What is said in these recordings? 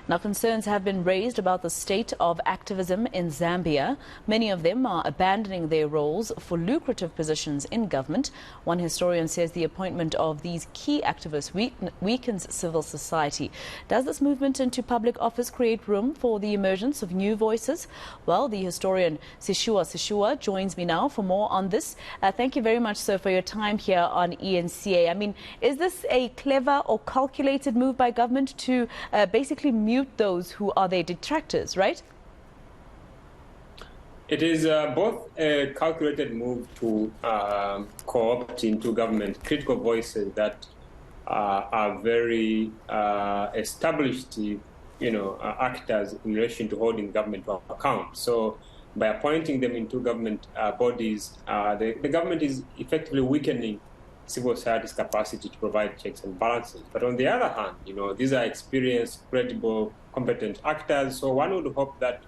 Now, concerns have been raised about the state of activism in Zambia. Many of them are abandoning their roles for lucrative positions in government. One historian says the appointment of these key activists weakens civil society. Does this movement into public office create room for the emergence of new voices? Well, the historian Sishuwa Sishuwa joins me now for more on this. Thank you very much, sir, for your time here on eNCA. I mean, is this a clever or calculated move by government to basically mute those who are their detractors, right? It is both a calculated move to co-opt into government critical voices that are very established, actors in relation to holding government to account. So by appointing them into government bodies, the government is effectively weakening civil society's capacity to provide checks and balances. But on the other hand, these are experienced, credible, competent actors. So one would hope that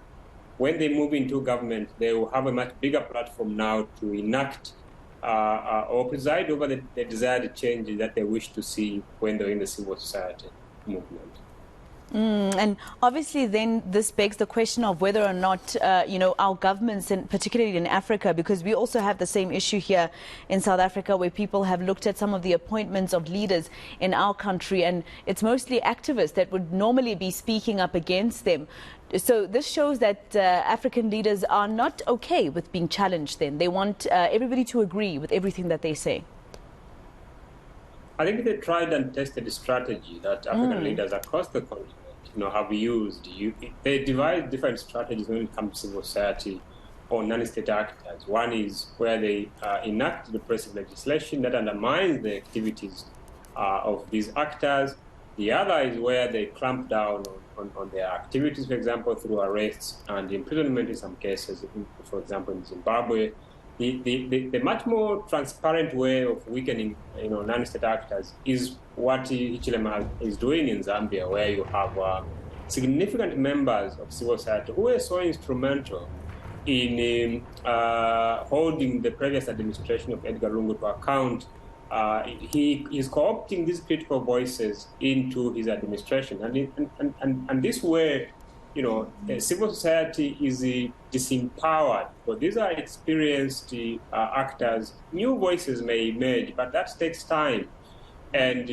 when they move into government, they will have a much bigger platform now to enact or preside over the desired changes that they wish to see when they're in the civil society movement. And obviously then this begs the question of whether or not, our governments, and particularly in Africa, because we also have the same issue here in South Africa where people have looked at some of the appointments of leaders in our country, and it's mostly activists that would normally be speaking up against them. So this shows that African leaders are not okay with being challenged then. They want everybody to agree with everything that they say. I think they tried and tested strategy that African leaders across the continent have used. They devise different strategies when it comes to civil society or non-state actors. One is where they enact repressive legislation that undermines the activities of these actors. The other is where they clamp down on their activities, for example, through arrests and imprisonment in some cases, for example, in Zimbabwe. The much more transparent way of weakening, non-state actors is what Hichilema is doing in Zambia, where you have significant members of civil society who are so instrumental in holding the previous administration of Edgar Lungu to account. He is co-opting these critical voices into his administration, and this way, civil society is disempowered. But these are experienced actors. New voices may emerge, but that takes time. And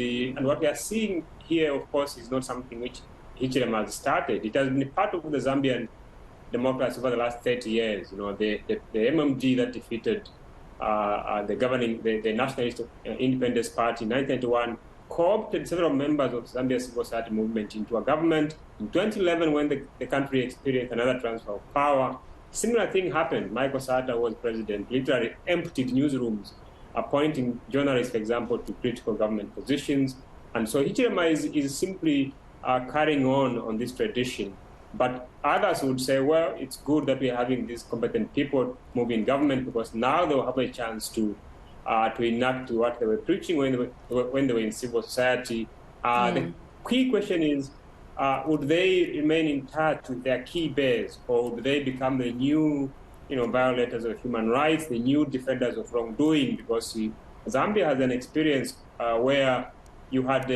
what we are seeing here, of course, is not something which Hichilema has started. It has been part of the Zambian democracy over the last 30 years. The MMG that defeated the Nationalist Independence Party in 1991 co-opted several members of Zambia's civil society movement into a government. In 2011, when the country experienced another transfer of power, similar thing happened. Michael Sata was president, literally emptied newsrooms, appointing journalists, for example, to critical government positions. And so Hichilema is simply carrying on this tradition. But others would say, well, it's good that we're having these competent people moving government because now they'll have a chance to enact what they were preaching when they were in civil society. The key question is, would they remain in touch with their key base, or would they become the new, violators of human rights, the new defenders of wrongdoing? Because Zambia has an experience where you had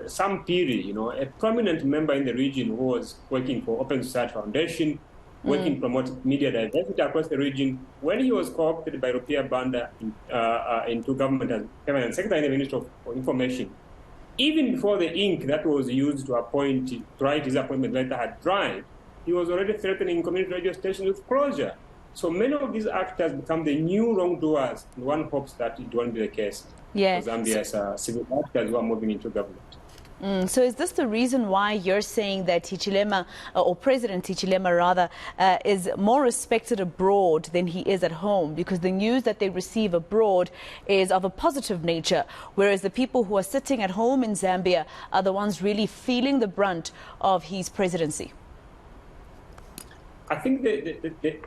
some period, a prominent member in the region who was working for Open Society Foundation, working to promote media diversity across the region. When he was co-opted by Rupiah Banda into government as permanent secretary in the Ministry of Information, even before the ink that was used to write his appointment letter had dried, he was already threatening community radio stations with closure. So many of these actors become the new wrongdoers, and one hopes that it won't be the case for Zambia's civil actors who are moving into government. So is this the reason why you're saying that Hichilema, or President Hichilema rather, is more respected abroad than he is at home? Because the news that they receive abroad is of a positive nature, whereas the people who are sitting at home in Zambia are the ones really feeling the brunt of his presidency. I think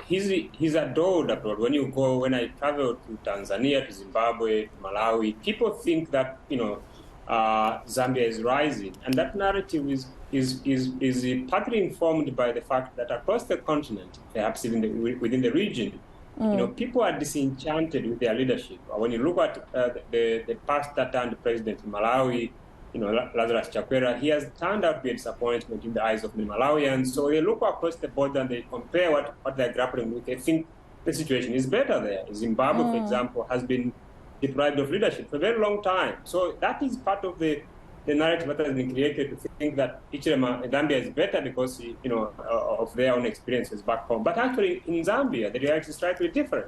he's adored abroad. When I travel to Tanzania, to Zimbabwe, to Malawi, people think that, Zambia is rising, and that narrative is partly informed by the fact that across the continent, perhaps even within the region, people are disenchanted with their leadership. When you look at the past turned president in Malawi, Lazarus Chakwera, he has turned out to be a disappointment in the eyes of many Malawians. So they look across the board and they compare what they're grappling with. They think the situation is better there. Zimbabwe, for example, has been deprived of leadership for a very long time. So that is part of the narrative that has been created to think that Zambia is better because, of their own experiences back home. But actually, in Zambia, the reality is slightly different.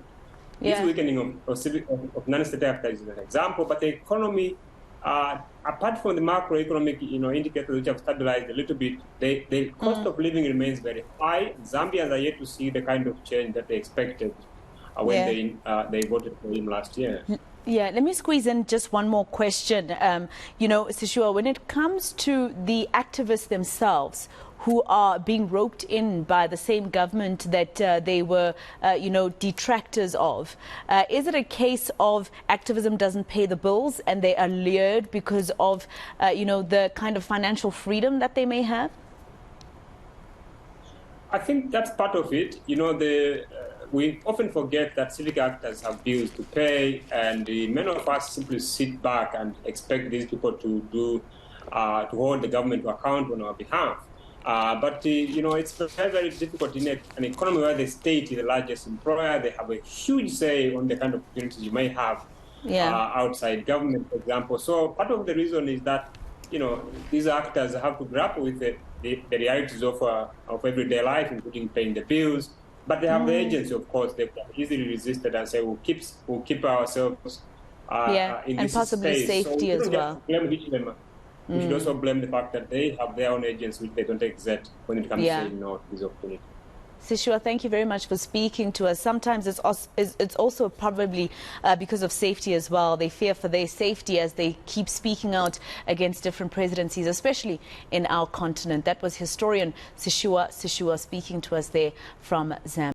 This weakening of non-state actors is an example, but the economy, apart from the macroeconomic indicators which have stabilized a little bit, the cost of living remains very high. Zambians are yet to see the kind of change that they expected when they voted for him last year. Yeah, let me squeeze in just one more question. Sishuwa, when it comes to the activists themselves who are being roped in by the same government that they were, detractors of, is it a case of activism doesn't pay the bills and they are lured because of, the kind of financial freedom that they may have? I think that's part of it. We often forget that civic actors have bills to pay, and many of us simply sit back and expect these people to hold the government to account on our behalf. But it's very, very difficult in an economy where the state is the largest employer. They have a huge say on the kind of opportunities you may have outside government, for example. So part of the reason is that these actors have to grapple with the realities of everyday life, including paying the bills. But they have the agency, of course. They can easily resist it and say, we'll keep ourselves in this and possibly space. safety as well. We should also blame the fact that they have their own agents which they don't exert when it comes to saying no to these opportunities. Sishuwa, thank you very much for speaking to us. Sometimes it's also probably because of safety as well. They fear for their safety as they keep speaking out against different presidencies, especially in our continent. That was historian Sishuwa Sishuwa speaking to us there from Zambia.